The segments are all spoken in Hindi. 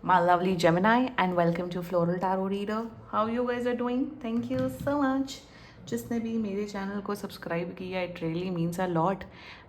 my lovely Gemini, and welcome to Floral Tarot Reader. How you guys are doing? Thank you so much. जिसने भी मेरे चैनल को सब्सक्राइब किया, it really means a lot.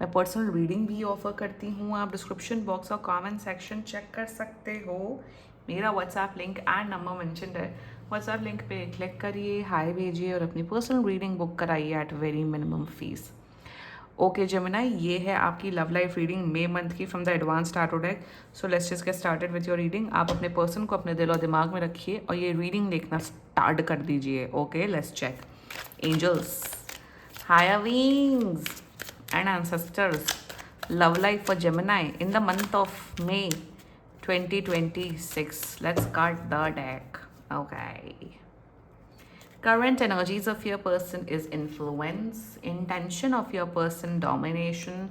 मैं पर्सनल रीडिंग भी ऑफर करती हूँ. आप डिस्क्रिप्शन बॉक्स और कमेंट सेक्शन चेक कर सकते हो. मेरा WhatsApp link and number mentioned है. व्हाट्सएप लिंक पे क्लिक करिए, हाय भेजिए और अपनी पर्सनल रीडिंग बुक कराइए at very minimum fees. Okay Gemini, ये है आपकी love life reading May month की from the advance tarot deck. So let's just get started with your reading. आप अपने पर्सन को अपने दिल और दिमाग में रखिए और ये रीडिंग देखना स्टार्ट कर दीजिए. Okay, let's check. Angels, higher wings and ancestors, love life for Gemini in the month of May 2026. Let's cut the deck. Okay. Current energies of your person is influence, intention of your person domination,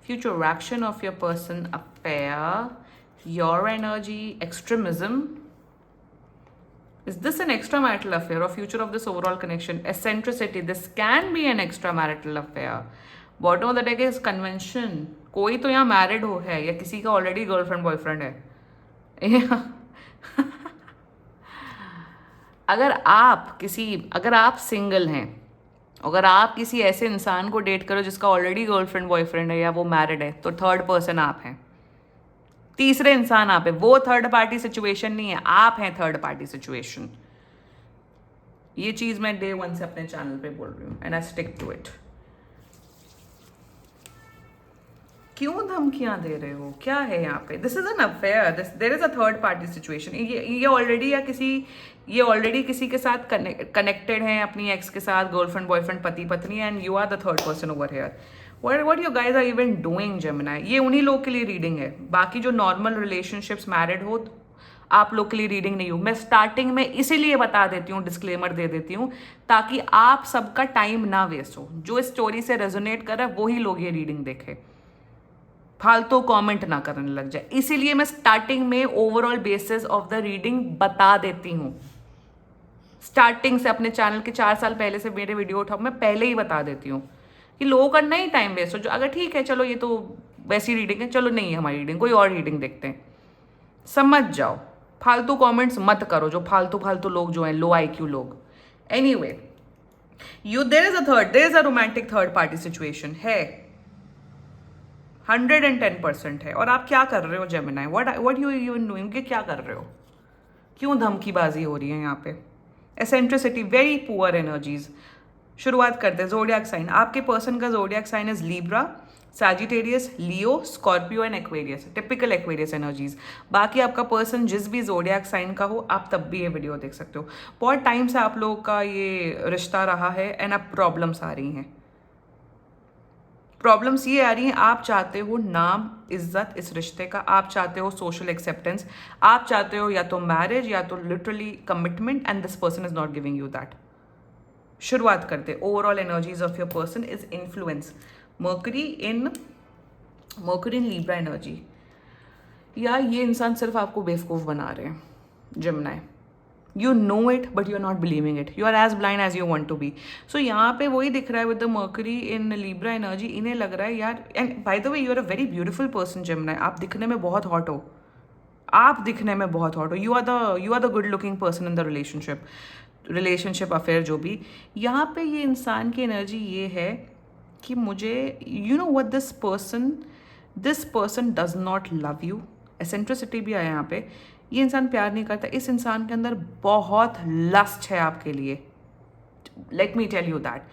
future action of your person affair, your energy extremism. Is this an extramarital affair or future of this overall connection? Eccentricity, this can be an extramarital affair. Bottom of the deck is convention. कोई तो यहाँ मैरिड हो है या किसी का ऑलरेडी गर्लफ्रेंड बॉयफ्रेंड है. अगर आप सिंगल हैं, अगर आप किसी ऐसे इंसान को डेट करो जिसका ऑलरेडी गर्लफ्रेंड बॉयफ्रेंड है या वो मैरिड है, तो थर्ड पर्सन आप हैं. तीसरे इंसान आप हैं. वो थर्ड पार्टी सिचुएशन नहीं है, आप हैं थर्ड पार्टी सिचुएशन. ये चीज मैं डे वन से अपने चैनल पे बोल रही हूँ and I stick to it. क्यों धमकियां दे रहे हो? क्या है यहाँ पे? This is an affair, there is a third party situation. ये ऑलरेडी किसी के साथ कनेक्टेड हैं, अपनी एक्स के साथ, गर्लफ्रेंड बॉयफ्रेंड पति पत्नी, and you are the third person over here. What you guys are even doing Gemini? ये उन्हीं लोग के लिए रीडिंग है. बाकी जो नॉर्मल रिलेशनशिप्स मैरिड हो, आप लोग के लिए रीडिंग नहीं हो. मैं स्टार्टिंग में इसीलिए बता देती हूँ, डिस्क्लेमर दे देती हूँ, ताकि आप सबका टाइम ना वेस्ट हो. जो इस स्टोरी से रेजोनेट कर रहा है वही लोग ये रीडिंग देखे, फालतू कमेंट ना करने लग जाए. इसीलिए मैं स्टार्टिंग में overall basis of the reading बता देती हूँ. स्टार्टिंग से अपने चैनल के 4 साल पहले से मेरे वीडियो उठाओ, मैं पहले ही बता देती हूँ कि लोगों का नहीं टाइम वेस्ट हो. जो अगर ठीक है, चलो ये तो वैसी रीडिंग है, चलो नहीं है हमारी रीडिंग, कोई और रीडिंग देखते हैं. समझ जाओ, फालतू कमेंट्स मत करो. जो फालतू लोग जो हैं, लो IQ लोग. Anyway, there is a romantic third party situation है, 110% है. और आप क्या कर रहे हो Gemini? What you even doing? क्या कर रहे हो? क्यों धमकीबाजी हो रही है यहाँ पे? Eccentricity, very poor energies. शुरुआत करते हैं. जोडियाक साइन, आपके पर्सन का zodiac sign is Libra, Sagittarius, Leo, Scorpio and Aquarius. Typical Aquarius energies. बाकी आपका पर्सन जिस भी जोडियाक साइन का हो, आप तब भी ये वीडियो देख सकते हो. बहुत टाइम से आप लोगों का ये रिश्ता रहा है एंड अब प्रॉब्लम्स आ रही हैं. प्रॉब्लम्स ये आ रही हैं, आप चाहते हो नाम इज्जत इस रिश्ते का, आप चाहते हो सोशल एक्सेप्टेंस, आप चाहते हो या तो मैरिज या तो literally commitment, and this person is not giving you that. शुरुआत करते. Overall energies of your person is influence. Mercury in Libra energy. या ये इंसान सिर्फ आपको बेवकूफ़ बना रहे हैं Gemini. You know it, but you're not believing it. You are as blind as you want to be. So यहाँ पे वही दिख रहा है with the Mercury in Libra energy. इन्हें लग रहा है यार, and by the way, you are a very beautiful person, Gemini. आप दिखने में बहुत hot हो. आप दिखने में बहुत hot हो. You are the good looking person in the relationship affair जो भी. यहाँ पे ये इंसान की एनर्जी ये है कि मुझे, you know what, this person does not love you. Eccentricity भी आया यहाँ पे. ये इंसान प्यार नहीं करता. इस इंसान के अंदर बहुत लस्ट है आपके लिए. Let me tell you that.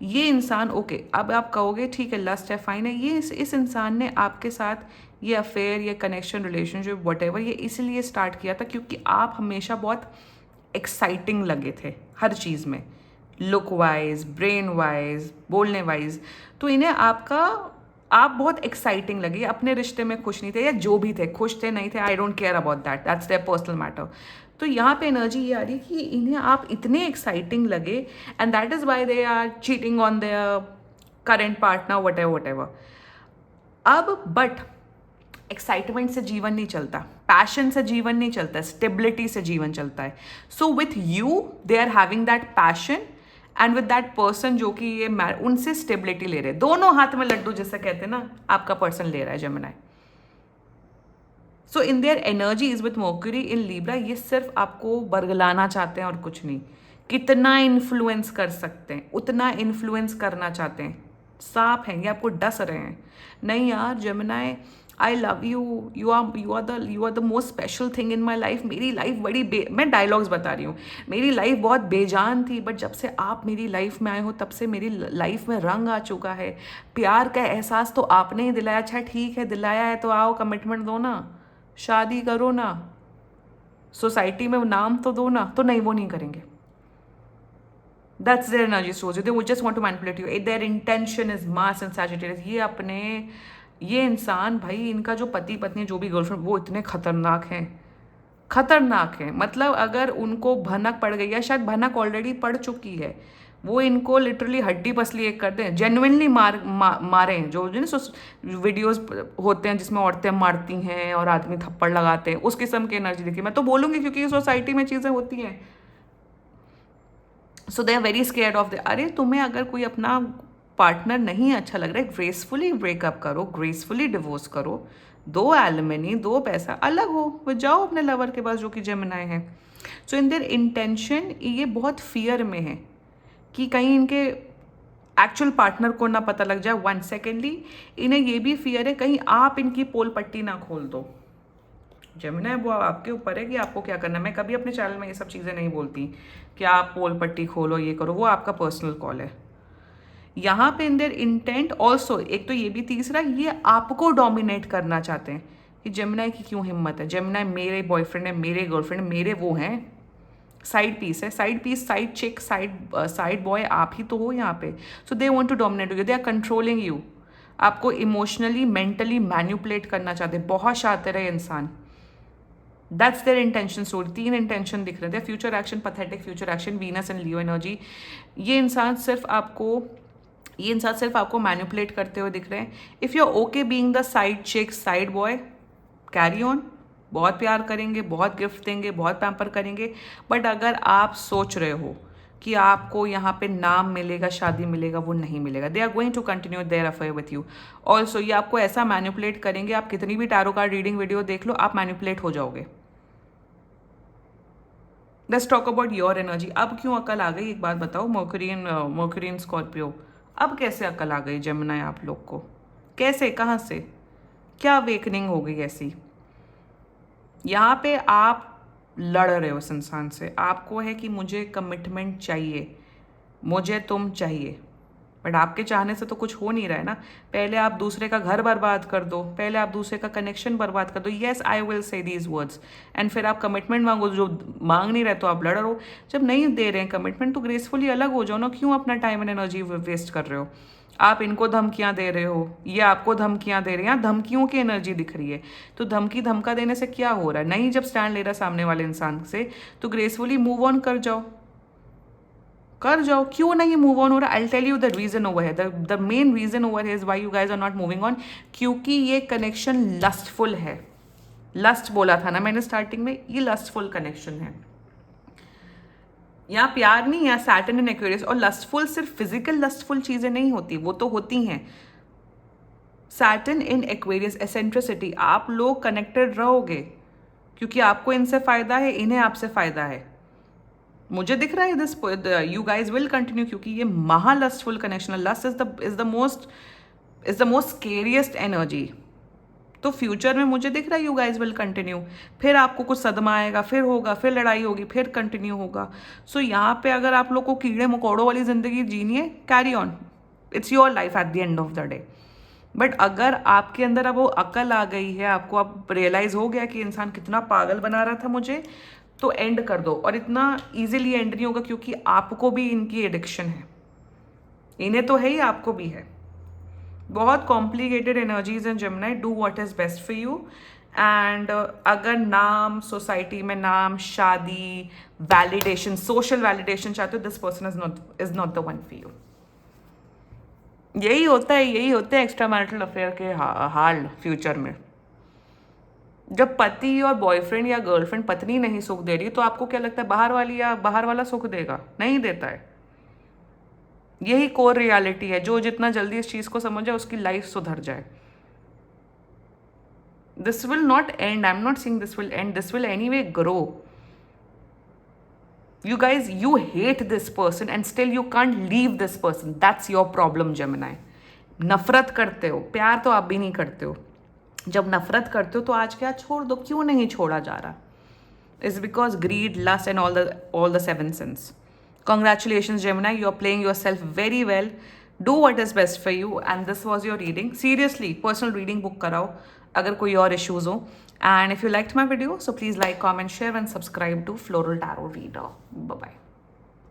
ये इंसान, ओके, अब आप कहोगे ठीक है लस्ट है, फाइन है. ये इस इंसान ने आपके साथ ये अफेयर, ये कनेक्शन, रिलेशनशिप, व्हाटएवर, ये इसलिए स्टार्ट किया था क्योंकि आप हमेशा बहुत एक्साइटिंग लगे थे हर चीज़ में, लुक वाइज, ब्रेन वाइज, बोलने वाइज. तो इन्हें आप बहुत एक्साइटिंग लगी. अपने रिश्ते में खुश नहीं थे, या जो भी थे, खुश थे नहीं थे, I don't care about that, that's their personal matter. तो यहाँ पे एनर्जी ये आ रही है कि इन्हें आप इतने एक्साइटिंग लगे and that is why they are cheating on their current partner, whatever. अब बट एक्साइटमेंट से जीवन नहीं चलता, पैशन से जीवन नहीं चलता, स्टेबिलिटी से जीवन चलता है. So with you they are having that passion, and with that person जो कि ये उनसे स्टेबिलिटी ले रहे. दोनों हाथ में लड्डू जैसे कहते हैं ना, आपका पर्सन ले रहा है Gemini. So in their energies with mercury in Libra, ये सिर्फ आपको बरगलाना चाहते हैं और कुछ नहीं। कितना इन्फ्लुएंस कर सकते हैं उतना इन्फ्लुएंस करना चाहते हैं। सांप हैं ये, आपको डस रहे हैं। नहीं यार Gemini, I love you, you are the most special thing in my life. मेरी लाइफ मैं डायलॉग्स बता रही हूँ, मेरी लाइफ बहुत बेजान थी, बट जब से आप मेरी लाइफ में आए हो तब से मेरी लाइफ में रंग आ चुका है। प्यार का एहसास तो आपने ही दिलाया। अच्छा ठीक है, दिलाया है तो आओ कमिटमेंट दो ना, शादी करो ना, सोसाइटी में नाम तो दो ना। तो नहीं, वो नहीं करेंगे। दैट्स देयर एनर्जी सोच, they just want to manipulate you. Their intention is mass and Sagittarius. ये इंसान भाई, इनका जो पति पत्नी जो भी गर्लफ्रेंड, वो इतने खतरनाक हैं, खतरनाक है। मतलब अगर उनको भनक पड़ गई है, शायद भनक ऑलरेडी पड़ चुकी है, वो इनको लिटरली हड्डी पसली एक कर दें, जेन्युइनली मारें। जो ना वीडियोस होते हैं जिसमें औरतें मारती हैं और आदमी थप्पड़ लगाते हैं, उस किस्म की एनर्जी देखी। मैं तो बोलूँगी क्योंकि सोसाइटी में चीज़ें होती हैं। So they are very scared of the. अरे तुम्हें अगर कोई अपना पार्टनर नहीं अच्छा लग रहा है, ग्रेसफुली ब्रेकअप करो, ग्रेसफुली डिवोर्स करो, दो एलिमनी, दो पैसा, अलग हो, वो जाओ अपने लवर के पास जो कि जेमिनाई है। सो इन देयर इंटेंशन, ये बहुत फियर में है कि कहीं इनके एक्चुअल पार्टनर को ना पता लग जाए। वन सेकेंडली, इन्हें ये भी फियर है कहीं आप इनकी पोल पट्टी ना खोल दो। जेमिनाई, वो आपके ऊपर है कि आपको क्या करना है। मैं कभी अपने चैनल में ये सब चीज़ें नहीं बोलती कि आप पोल पट्टी खोलो, ये करो, वो आपका पर्सनल कॉल है। यहाँ पे इन देयर इंटेंट ऑल्सो, एक तो ये भी, तीसरा ये आपको डोमिनेट करना चाहते हैं कि जेमिनाई की क्यों हिम्मत है, जेमिनाई मेरे बॉयफ्रेंड है, मेरे गर्लफ्रेंड, मेरे वो हैं, साइड पीस है, side piece, side chick, side boy आप ही तो हो यहाँ पे। So they want to dominate you, they are controlling you. आपको इमोशनली मेंटली मैन्युपुलेट करना चाहते हैं। बहुत शातिर है इंसान। That's their intention story. 3 intention दिख रहे थे। Future action, pathetic future action, Venus and Leo energy. ये इंसान सिर्फ आपको मैनिपुलेट करते हुए दिख रहे हैं। If you are okay being the side chick, side boy, carry on, बहुत प्यार करेंगे, बहुत गिफ्ट देंगे, बहुत पैम्पर करेंगे। बट अगर आप सोच रहे हो कि आपको यहाँ पे नाम मिलेगा, शादी मिलेगा, वो नहीं मिलेगा। They are going to continue their affair with you. Also ये आपको ऐसा मैनिपुलेट करेंगे, आप कितनी भी टैरो कार्ड रीडिंग वीडियो देख लो, आप मैनिपुलेट हो जाओगे। Let's talk about your energy. अब क्यों अकल आ गई, एक बात बताओ। मर्क्यूरी स्कॉर्पियो, अब कैसे अकल आ गई जेमिनाई आप लोग को? कैसे, कहाँ से, क्या अवेकनिंग हो गई ऐसी? यहाँ पे आप लड़ रहे हो उस इंसान से। आपको है कि मुझे कमिटमेंट चाहिए, मुझे तुम चाहिए, बट आपके चाहने से तो कुछ हो नहीं रहा है ना। पहले आप दूसरे का घर बर्बाद कर दो, पहले आप दूसरे का कनेक्शन बर्बाद कर दो। Yes, I will say these words, and फिर आप कमिटमेंट मांगो। जो मांग नहीं रहे तो आप लड़ रहे हो। जब नहीं दे रहे हैं कमिटमेंट तो ग्रेसफुली अलग हो जाओ ना। क्यों अपना टाइम एंड एनर्जी वेस्ट कर रहे हो? आप इनको धमकियां दे रहे हो, ये आपको धमकियां दे रहे हैं। यहाँ धमकियों की एनर्जी दिख रही है। तो धमका देने से क्या हो रहा है? नहीं, जब स्टैंड ले रहा है सामने वाले इंसान से तो ग्रेसफुली मूव ऑन कर जाओ, कर जाओ। क्यों नहीं मूव ऑन हो रहा? I tell you the reason over है, द मेन रीजन ओवर है is why you guys are not moving on. क्योंकि ये कनेक्शन लस्टफुल है। लस्ट बोला था ना मैंने स्टार्टिंग में, ये लस्टफुल कनेक्शन है। यहाँ प्यार नहीं, यहाँ सैटर्न एंड एक्वेरियस। और लस्टफुल सिर्फ फिजिकल लस्टफुल चीजें नहीं होती, वो तो होती हैं। सैटर्न इन एक्वेरियस, एसेंट्रिसिटी। आप लोग कनेक्टेड रहोगे क्योंकि आपको इनसे फायदा है, इन्हें आपसे फायदा है। मुझे दिख रहा है this, you guys will continue, क्योंकि ये महा लस्टफुल कनेक्शन है। Lust is the most scariest energy. तो फ्यूचर में मुझे दिख रहा है यू गाइज विल कंटिन्यू। फिर आपको कुछ सदमा आएगा, फिर होगा, फिर लड़ाई होगी, फिर कंटिन्यू होगा। सो यहाँ पे अगर आप लोग को कीड़े मकोड़ों वाली जिंदगी जीनी है, carry on, it's your life at the end of the day. But अगर आपके अंदर अब वो अकल आ गई है, आपको अब रियलाइज हो गया कि इंसान कितना पागल बना रहा था मुझे, तो एंड कर दो। और इतना इजीली एंड नहीं होगा क्योंकि आपको भी इनकी एडिक्शन है। इन्हें तो है ही, आपको भी है। बहुत कॉम्प्लिकेटेड एनर्जीज हैं Gemini. Do what is best for you. And अगर नाम, सोसाइटी में नाम, शादी, वैलिडेशन, सोशल वैलिडेशन चाहते हो, this person is not the one for you. यही होता है एक्स्ट्रा मैरिटल अफेयर के हाल फ्यूचर में। जब पति और बॉयफ्रेंड या गर्लफ्रेंड पत्नी नहीं सुख दे रही तो आपको क्या लगता है बाहर वाला सुख देगा? नहीं देता है। यही कोर रियलिटी है। जो जितना जल्दी इस चीज को समझ जाए उसकी लाइफ सुधर जाए। This will not end. I'm not saying this will end. This will anyway grow. You guys, you hate this person and still you can't leave this person. That's your problem, Gemini. नफरत करते हो, प्यार तो आप भी नहीं करते हो. जब नफरत करते हो तो आज क्या छोड़ दो, क्यों नहीं छोड़ा जा रहा? It's because greed, lust and all the seven sins. Congratulations, Gemini, you are playing yourself very well. Do what is best for you, and this was your reading. Seriously, personal reading book karao agar koi और issues ho. And if you liked my video, so please like, comment, share and subscribe to Floral Tarot Reader. Bye bye.